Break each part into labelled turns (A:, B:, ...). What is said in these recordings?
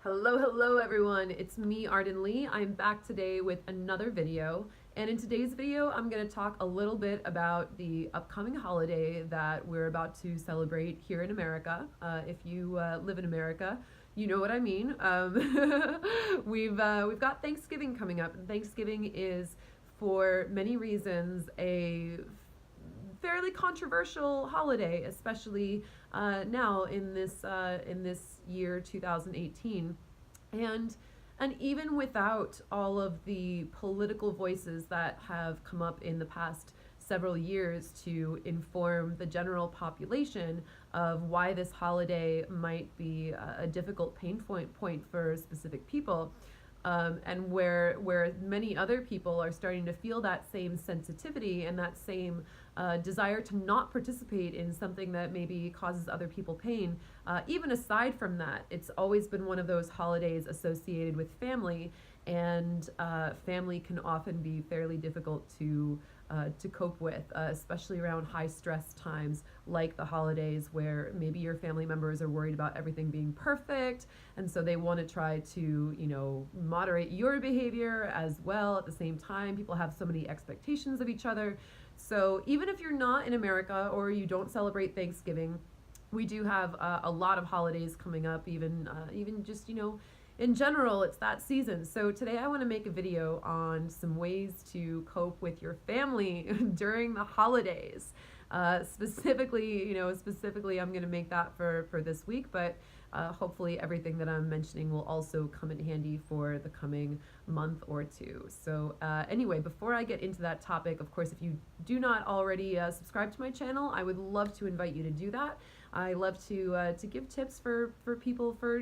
A: Hello everyone, it's me Arden Lee. I'm back today with another video, and in today's video I'm going to talk a little bit about the upcoming holiday that we're about to celebrate here in America. If you live in America, you know what I mean. We've got Thanksgiving coming up, and Thanksgiving is, for many reasons, a fairly controversial holiday, especially now in this year 2018, and even without all of the political voices that have come up in the past several years to inform the general population of why this holiday might be a difficult pain point for specific people. And where many other people are starting to feel that same sensitivity and that same desire to not participate in something that maybe causes other people pain. Even aside from that, it's always been one of those holidays associated with family, and family can often be fairly difficult to cope with, especially around high stress times like the holidays, where maybe your family members are worried about everything being perfect, and so they want to try to, moderate your behavior as well. At the same time, people have so many expectations of each other. So even if you're not in America or you don't celebrate Thanksgiving, we do have a lot of holidays coming up, even just, in general, it's that season. So today I want to make a video on some ways to cope with your family during the holidays. Specifically, I'm going to make that for this week, but hopefully everything that I'm mentioning will also come in handy for the coming month or two. So anyway, before I get into that topic, of course, if you do not already subscribe to my channel, I would love to invite you to do that. I love to give tips for people for,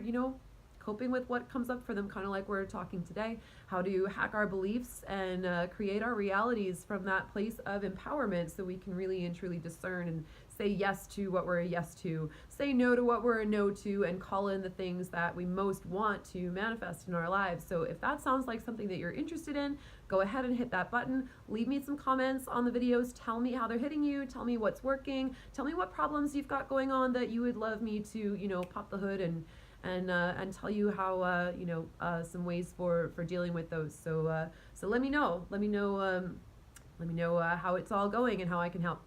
A: coping with what comes up for them, kind of like we're talking today, how to hack our beliefs and create our realities from that place of empowerment, so we can really and truly discern and say yes to what we're a yes to, say no to what we're a no to, and call in the things that we most want to manifest in our lives. So if that sounds like something that you're interested in, go ahead and hit that button. Leave me some comments on the videos. Tell me how they're hitting you. Tell me what's working. Tell me what problems you've got going on that you would love me to, pop the hood and tell you how some ways for dealing with those. So let me know. Let me know how it's all going and how I can help.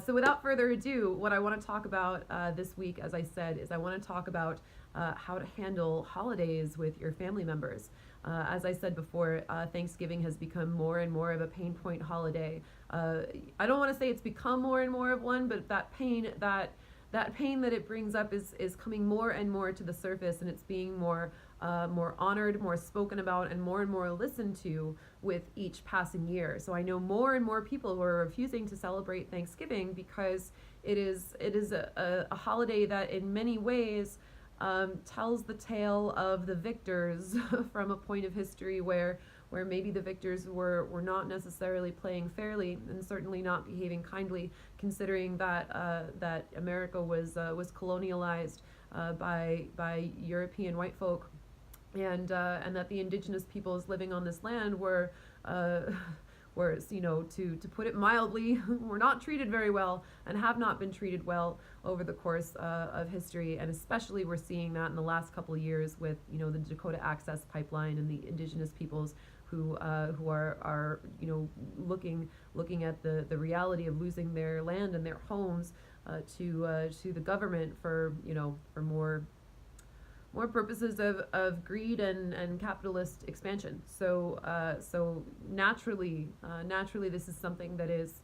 A: So without further ado, what I want to talk about this week, as I said, is I want to talk about how to handle holidays with your family members. As I said before, Thanksgiving has become more and more of a pain point holiday. I don't want to say it's become more and more of one, but that pain that it brings up is coming more and more to the surface, and it's being more honored, more spoken about, and more listened to with each passing year. So I know more and more people who are refusing to celebrate Thanksgiving because it is a holiday that in many ways tells the tale of the victors from a point of history where maybe the victors were not necessarily playing fairly, and certainly not behaving kindly, considering that that America was colonialized by European white folk, and that the indigenous peoples living on this land were to put it mildly, were not treated very well and have not been treated well over the course of history. And especially we're seeing that in the last couple of years with, the Dakota Access Pipeline and the indigenous peoples who are looking at the reality of losing their land and their homes to the government for more purposes of greed and capitalist expansion. So naturally this is something that is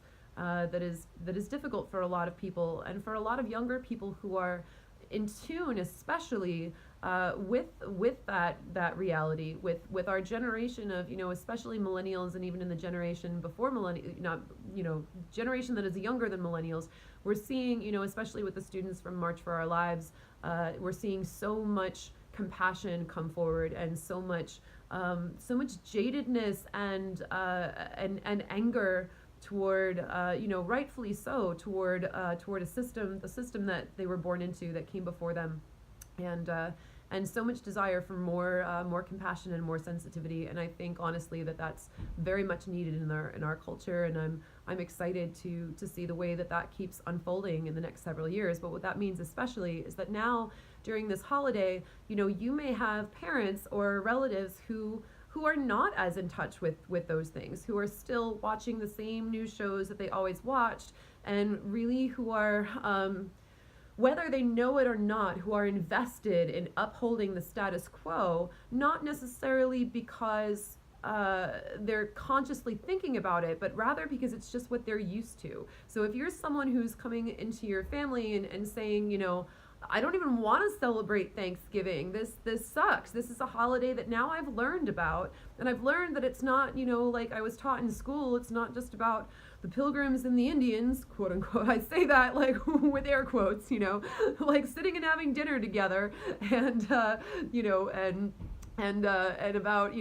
A: difficult for a lot of people, and for a lot of younger people who are in tune, especially with that reality, with our generation of, especially millennials, and even in the generation before generation that is younger than millennials. We're seeing, especially with the students from March for Our Lives, we're seeing so much compassion come forward, and so much jadedness and anger toward, rightfully so, toward the system that they were born into, that came before them, and so much desire for more compassion and more sensitivity. And I think honestly that's very much needed in our culture, and I'm excited to see the way that keeps unfolding in the next several years. But what that means especially is that now during this holiday, you may have parents or relatives who are not as in touch with those things, who are still watching the same news shows that they always watched, and really who are, whether they know it or not, who are invested in upholding the status quo, not necessarily because they're consciously thinking about it, but rather because it's just what they're used to. So if you're someone who's coming into your family and saying, I don't even want to celebrate Thanksgiving. This sucks. This is a holiday that now I've learned about, and I've learned that it's not, like I was taught in school, it's not just about the Pilgrims and the Indians, quote unquote. I say that like with air quotes, like sitting and having dinner together, and and about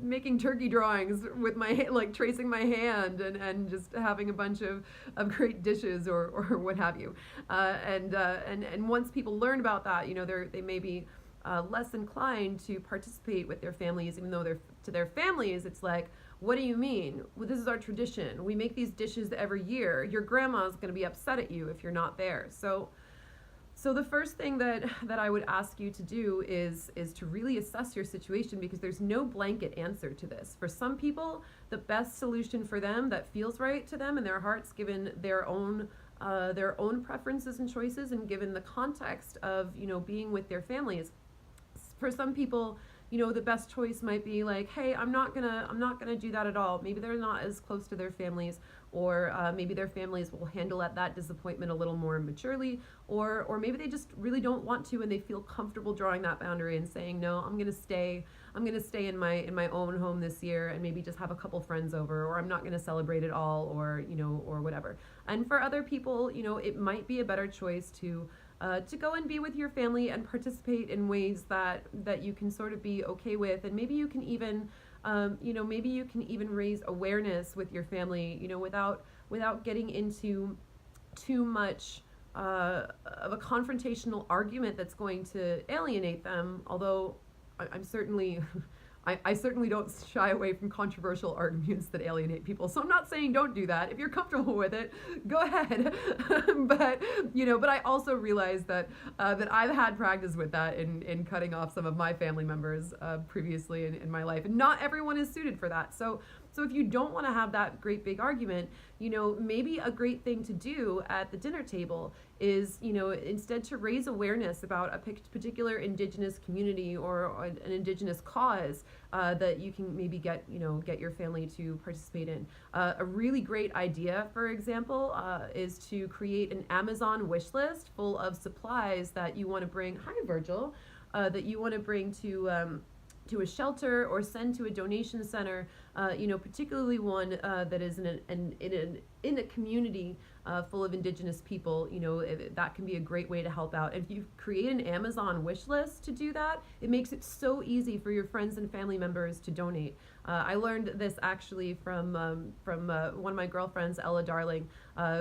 A: making turkey drawings with my like tracing my hand and just having a bunch of great dishes or what have you, and once people learn about that, they may be less inclined to participate with their families, even though to their families it's like, what do you mean? Well, this is our tradition. We make these dishes every year. Your grandma's going to be upset at you if you're not there. So the first thing that I would ask you to do is to really assess your situation, because there's no blanket answer to this. For some people, the best solution for them that feels right to them in their hearts, given their own preferences and choices, and given the context of being with their families. For some people, the best choice might be like, hey, I'm not gonna do that at all. Maybe they're not as close to their families, or maybe their families will handle that disappointment a little more maturely, or maybe they just really don't want to, and they feel comfortable drawing that boundary and saying, no, I'm gonna stay in my own home this year, and maybe just have a couple friends over, or I'm not gonna celebrate at all, or or whatever. And for other people, it might be a better choice to go and be with your family and participate in ways that you can sort of be okay with, and maybe you can even raise awareness with your family, without getting into too much of a confrontational argument that's going to alienate them. Although I'm certainly I certainly don't shy away from controversial arguments that alienate people. So I'm not saying don't do that. If you're comfortable with it, go ahead. but I also realize that I've had practice with that in cutting off some of my family members previously in my life. And not everyone is suited for that. So if you don't want to have that great big argument, maybe a great thing to do at the dinner table is, instead to raise awareness about a particular indigenous community or an indigenous cause that you can maybe get your family to participate in. A really great idea, for example, is to create an Amazon wish list full of supplies that you want to bring. Hi, Virgil. That you want to bring to a shelter or send to a donation center, particularly one that is in a community full of indigenous people. That can be a great way to help out. And if you create an Amazon wish list to do that, it makes it so easy for your friends and family members to donate. I learned this actually from one of my girlfriends, Ella Darling,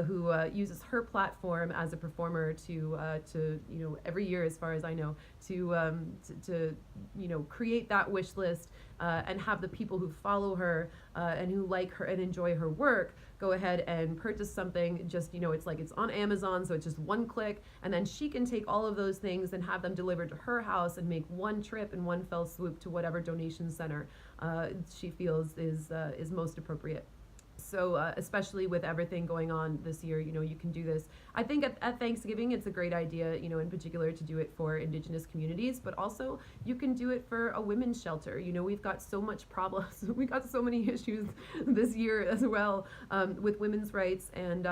A: who uses her platform as a performer to every year, as far as I know, to create that wish list and have the people who follow her and who like her and enjoy her work go ahead and purchase something. Just it's on Amazon, so it's just one click, and then she can take all of those things and have them delivered to her house and make one trip in one fell swoop to whatever donation center she feels is most appropriate. So especially with everything going on this year, you can do this. I think at Thanksgiving, it's a great idea, in particular to do it for indigenous communities, but also you can do it for a women's shelter. We've got so much problems. We've got so many issues this year as well with women's rights and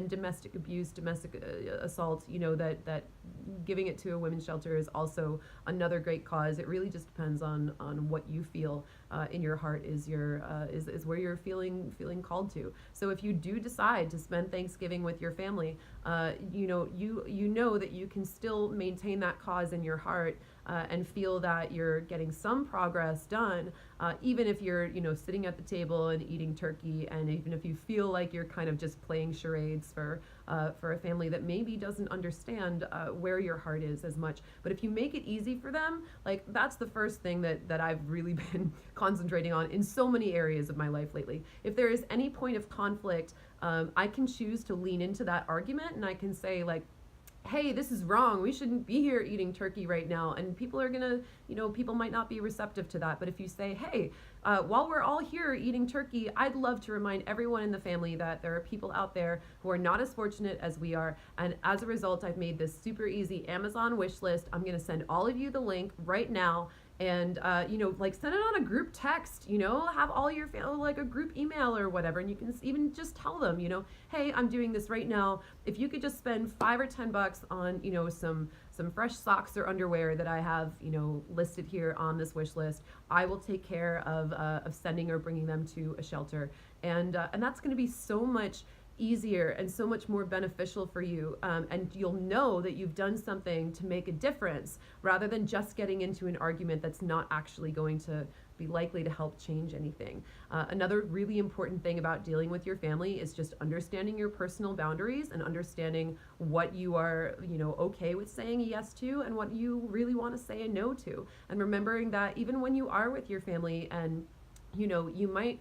A: domestic abuse, domestic assault, that giving it to a women's shelter is also another great cause. It really just depends on what you feel in your heart is where you're feeling called to. So if you do decide to spend Thanksgiving with your family, you know that you can still maintain that cause in your heart and feel that you're getting some progress done, even if you're sitting at the table and eating turkey, and even if you feel like you're kind of just playing charades for a family that maybe doesn't understand where your heart is as much. But if you make it easy for them, like that's the first thing that I've really been concentrating on in so many areas of my life lately. If there is any point of conflict, I can choose to lean into that argument, and I can say like, hey, this is wrong. We shouldn't be here eating turkey right now. And people are gonna, people might not be receptive to that. But if you say, hey, while we're all here eating turkey, I'd love to remind everyone in the family that there are people out there who are not as fortunate as we are. And as a result, I've made this super easy Amazon wish list. I'm gonna send all of you the link right now, and like send it on a group text, have all your family, like a group email or whatever, and you can even just tell them, hey, I'm doing this right now. If you could just spend $5 or $10 on some fresh socks or underwear that I have listed here on this wish list, I will take care of sending or bringing them to a shelter. And that's going to be so much easier and so much more beneficial for you, and you'll know that you've done something to make a difference rather than just getting into an argument that's not actually going to be likely to help change anything. Another really important thing about dealing with your family is just understanding your personal boundaries and understanding what you are okay with saying a yes to and what you really want to say a no to, and remembering that even when you are with your family, and you might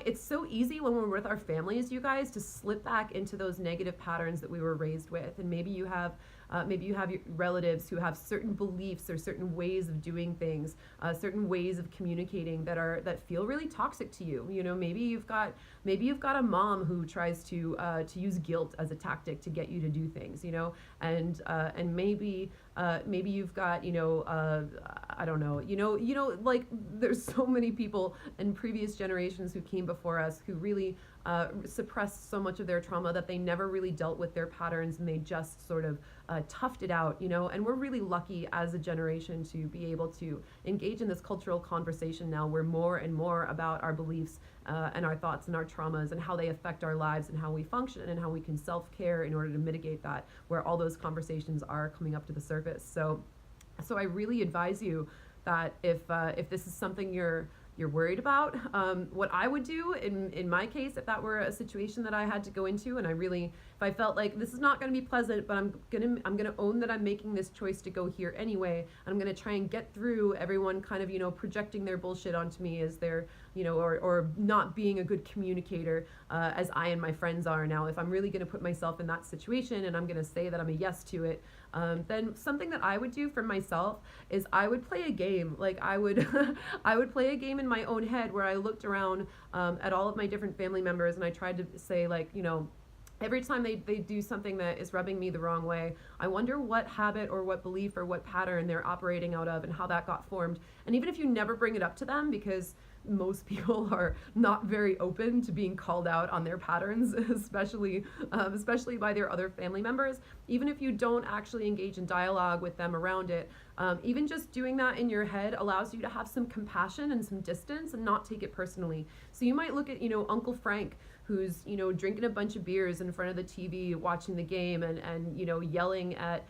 A: it's so easy when we're with our families, you guys, to slip back into those negative patterns that we were raised with. And maybe you have your relatives who have certain beliefs or certain ways of doing things, certain ways of communicating that feel really toxic to you. Maybe you've got a mom who tries to use guilt as a tactic to get you to do things. And maybe you've got I don't know, like there's so many people in previous generations who came before us who really suppressed so much of their trauma that they never really dealt with their patterns, and they just sort of toughed it out, and we're really lucky as a generation to be able to engage in this cultural conversation now, where more and more about our beliefs and our thoughts and our traumas and how they affect our lives and how we function and how we can self-care in order to mitigate that, where all those conversations are coming up to the surface. So I really advise you that if this is something you're worried about, what I would do in my case, if that were a situation that I had to go into, and if I felt like this is not going to be pleasant, but I'm gonna own that I'm making this choice to go here anyway, and I'm gonna try and get through everyone kind of projecting their bullshit onto me as their or not being a good communicator, as I and my friends are now. If I'm really gonna put myself in that situation and I'm gonna say that I'm a yes to it, then something that I would do for myself is I would play a game. Like I would I would play a game in my own head where I looked around at all of my different family members, and I tried to say, like, every time they do something that is rubbing me the wrong way, I wonder what habit or what belief or what pattern they're operating out of and how that got formed. And even if you never bring it up to them, because most people are not very open to being called out on their patterns, especially by their other family members, even if you don't actually engage in dialogue with them around it, even just doing that in your head allows you to have some compassion and some distance and not take it personally. So you might look at Uncle Frank, who's drinking a bunch of beers in front of the TV watching the game, and yelling at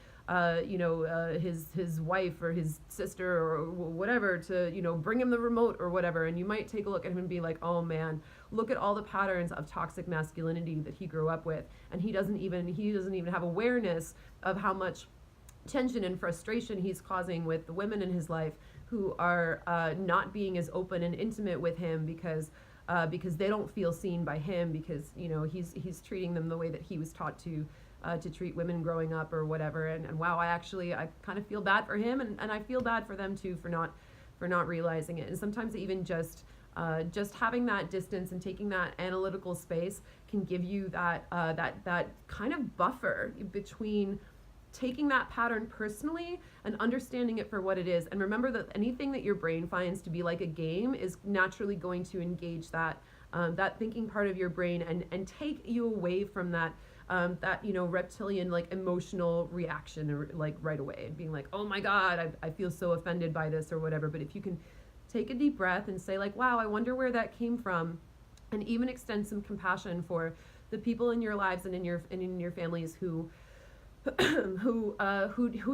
A: his wife or his sister or whatever to bring him the remote or whatever. And you might take a look at him and be like, oh man, look at all the patterns of toxic masculinity that he grew up with, and he doesn't even have awareness of how much tension and frustration he's causing with the women in his life who are not being as open and intimate with him because they don't feel seen by him, because he's treating them the way that he was taught to treat women growing up or whatever. And wow, I kind of feel bad for him, and I feel bad for them too for not realizing it. And sometimes even just having that distance and taking that analytical space can give you that kind of buffer between taking that pattern personally and understanding it for what it is. And remember that anything that your brain finds to be like a game is naturally going to engage that thinking part of your brain and take you away from that reptilian, like, emotional reaction, or like right away, and being like, oh my god, I feel so offended by this or whatever. But if you can take a deep breath and say, like, wow, I wonder where that came from, and even extend some compassion for the people in your lives and in your families who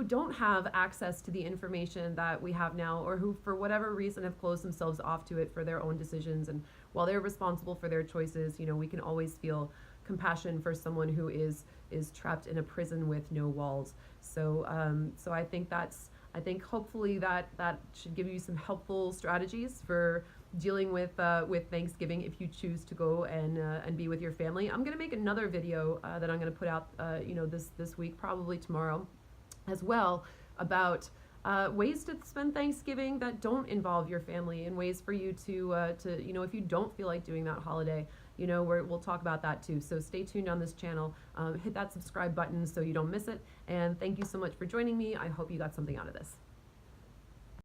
A: don't have access to the information that we have now, or who for whatever reason have closed themselves off to it for their own decisions. And while they're responsible for their choices, we can always feel compassion for someone who is trapped in a prison with no walls. So I think that's I think hopefully that should give you some helpful strategies for dealing with Thanksgiving if you choose to go and be with your family. I'm gonna make another video that I'm gonna put out this week, probably tomorrow, as well, about ways to spend Thanksgiving that don't involve your family, and ways for you to if you don't feel like doing that holiday, we'll talk about that too. So stay tuned on this channel. Hit that subscribe button so you don't miss it. And thank you so much for joining me. I hope you got something out of this.